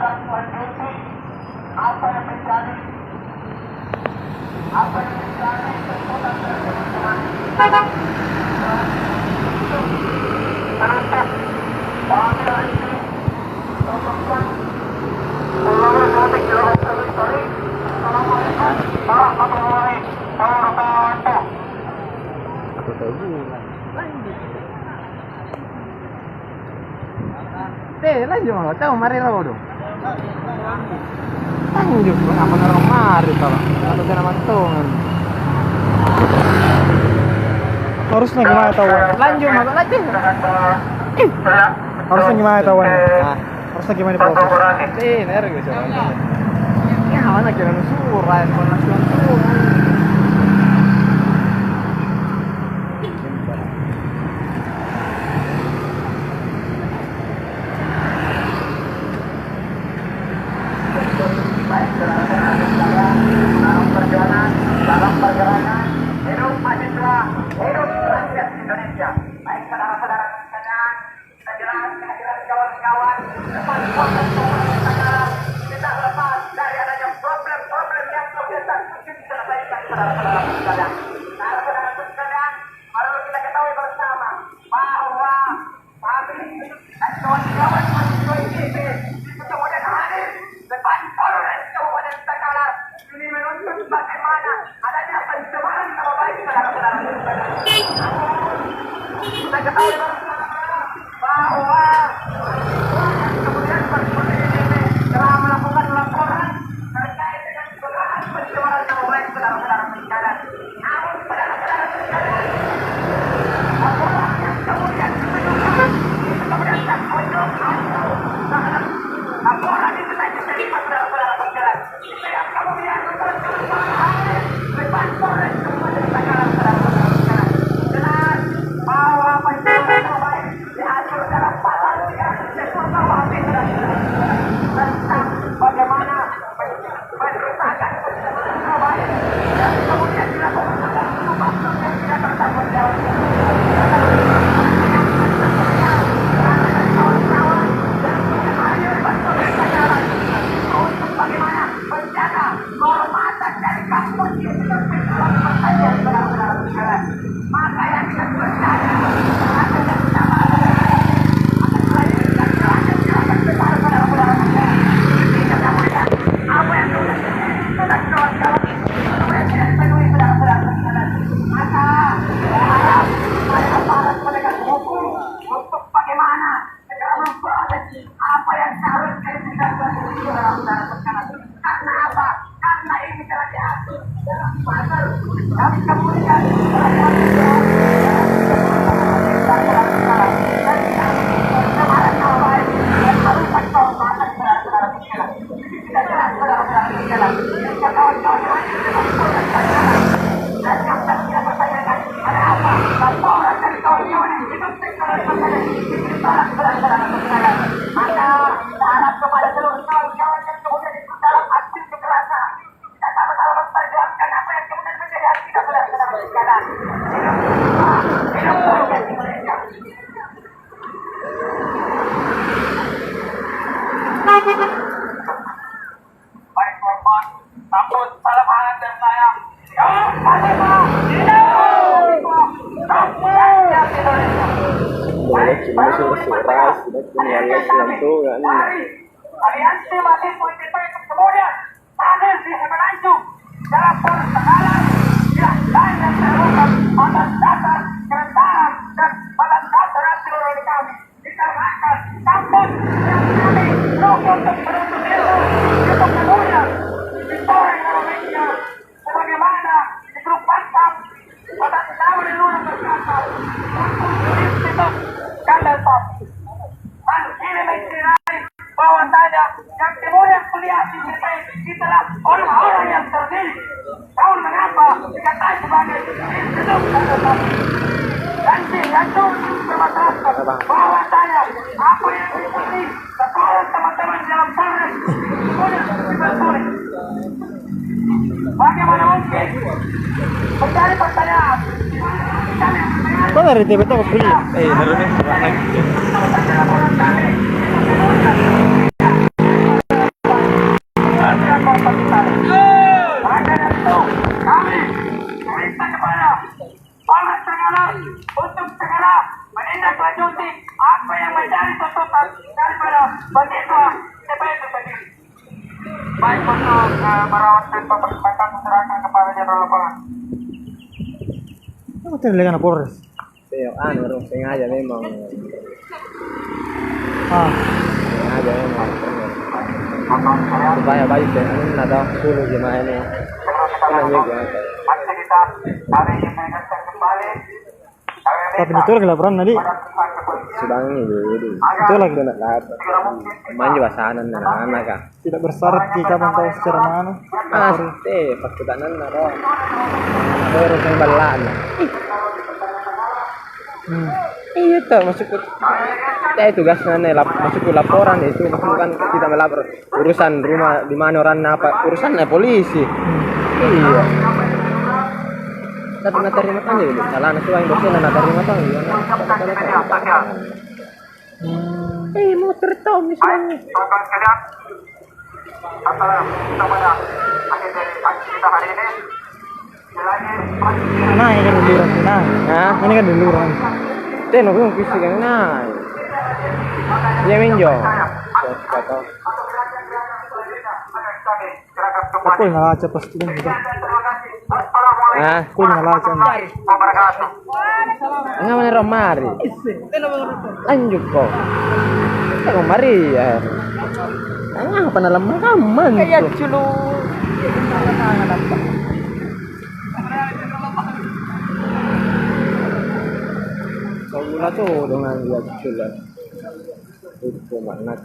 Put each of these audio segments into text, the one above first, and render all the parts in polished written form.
Apa yang menjadi tuntutan teman-teman penuntut bangsa ini untuk seluruh publik dalam histori. Assalamualaikum warahmatullahi wabarakatuh. Lanjut nggak tahu mari lo dong. Lanjut apa orang mari kalau atau kena mantungan. Harusnya gimana tahuan? Lanjut nggak lanjut. Harusnya gimana tahuan? Nah, harusnya gimana proses? Bener gitu. Ya mana kira surat mana surat. Dalam perjalanan hidup mahasiswa, hidup rakyat Indonesia. Baik saudara-saudara sekalian, kita jelas kehadiran kawan-kawan depan proses pemerintah sekarang tidak lepas dari adanya problem-problem yang kebiasaan mungkin bisa diselesaikan saudara-saudara sekalian. Saudara-saudara sekalian, perlu kita ketahui bersama bahwa kami dan kawan-kawan mahasiswa ini kemudian hadir depan Polres Kabupaten Takalar ini menuntut bagaimana adanya pencemaran nama baik saudara-saudara sekalian. Kita ketahui bersama bahwa kemudian seperti ini telah melakukan laporan terkait dengan dugaan pencemaran nama baik saudara-saudara sekalian. Namun saudara-saudara sekalian, laporan yang kemudian tak kunjung terhadap laporan itu saja terima saudara-saudara sekalian. Yang kemudian depan Polres Kabupaten Takalar saudara-saudara sekalian. Jelas bahwa pencemaran nama baik diatur dalam pasal 3 KUHP tentang bagaimana perusahaan pencemaran nama baik dan kemudian dilakukan oleh pasal yang tidak bertanggung jawab. Bagaimana menjaga kehormatan dari kampus ini dalam pertanyaan saudara-saudara sekalian. Maka yang kita berjaya akan bersama saudara-saudara sekalian. Kita kemudian apa yang sudah kawan-kawan kemudian tidak dipenuhi saudara-saudara sekalian. Maka berharap pada aparat penegak hukum untuk bagaimana segera memproses apa yang seharusnya dilakukan saudara-saudara sekalian. Karena apa? Karena ini telah diatur dalam pasal dan kemudian pencemaran nama baik dan merusak kehormatan saudara-saudara sekalian. Tidak jelas saudara-saudara sekalian. Jika kawan-kawan hadir dalam Polres Takalar dan yang tidak pertanyakan ada apa? Laporan dari kawan-kawan yang hidup sekalian ditolak saudara-saudara sekalian. Maka harap kepada seluruh kawan-kawan yang kemudian ikut dalam aksi kekerasan, kita sama-sama memperjuangkan apa yang kemudian menjadi hak kita saudara-saudara sekalian. Hidup rakyat Indonesia. Baik korban, sambut salam hangat dan sayang. Ya, Mahasiswa, Aliansi Mahasiswa Independen kemudian hadir di Semenanjung dalam Polres Takalar yang lain yang terungkap atas dasar kerendahan dan atas dasar aturan kami dikarenakan kampus yang kami rukun untuk menuntut ilmu itu kemudian ditoreng namanya sebagaimana di grup WhatsApp pada tahun dulu berkata Institut Kandal Top dan ini mencerai bahwasanya yang kemudian kuliah di sini itulah orang-orang yang terdiri. Tahun mengapa dikatakan sebagai Institut Kandal Top dan itu bermasalah bahwasanya apa yang diikuti sekolah teman-teman dalam Polres kemudian dipersulit. Bagaimana mungkin mencari pertanyaan? Kok dari TV itu beli? Baru nih. Alam untuk segera menindaklanjuti apa yang menjadi tuntutan daripada mahasiswa DPR tadi. Baik untuk merawat dan mempercepatkan serahkan kepada Jenderal Lapangan. Ano tiniligan na Polres? Pero ano, sengaja memang. Ah, Sengaja memang. Supaya baik deh, ano na daw, sulog yung mga ano. Ano yung Masih kita hari ini mengingatkan kembali. tapi itu lagi laporan tadi. Sedang ini jadi. Itu lagi Nak lahat. Main juga sana na anak ka. tidak bersyarat jika tahu secara mana. Pasti, pagkutanan na ro. Pero sa balaan na. Hmm. Iya tuh, masuk ke tugasnya nih, masuk ke laporan itu, masuk kan kita melapor urusan rumah di mana orang apa, urusannya polisi. Iya. Tapi nggak terima tangan itu, salah nasi yang dosen nggak terima tangan. Motor tau misalnya. Saudara sekalian, antara namanya akhir dari aksi kita hari ini. Nah, ini kan duluran. Nah, Hah? ini kan duluran. Teno kung fisik ang nai. Iya minjo. Kata. Aku yang ngalaca pasti kan juga. Ah, Aku yang ngalaca. nga man romari. Lanjut ko. Ano Maria? Ang apa na lamang kaman. Kaya chulo. Kau gula tuh dengan dia chulo. Itu makna.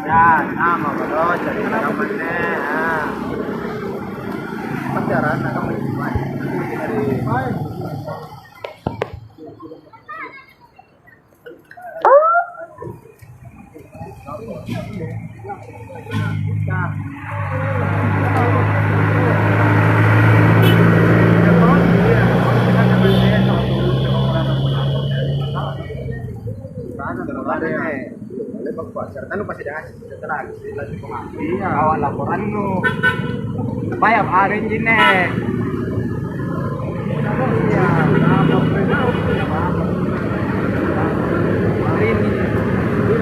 Ya, nama bro, jadi kamarnya. Pacaran, kamu kan lu pasti dikasih setelah lanjut pengambil. Iya, awal laporan lu. Bayar hari ini. Iya, hari ini.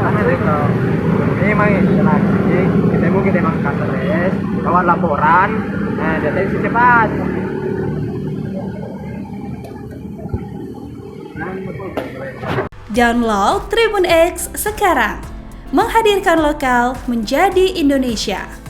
Karena itu memang lagi kita emang kantor awal laporan. Nah, dia tadi cepat. Download Tribun X sekarang. Menghadirkan lokal menjadi Indonesia.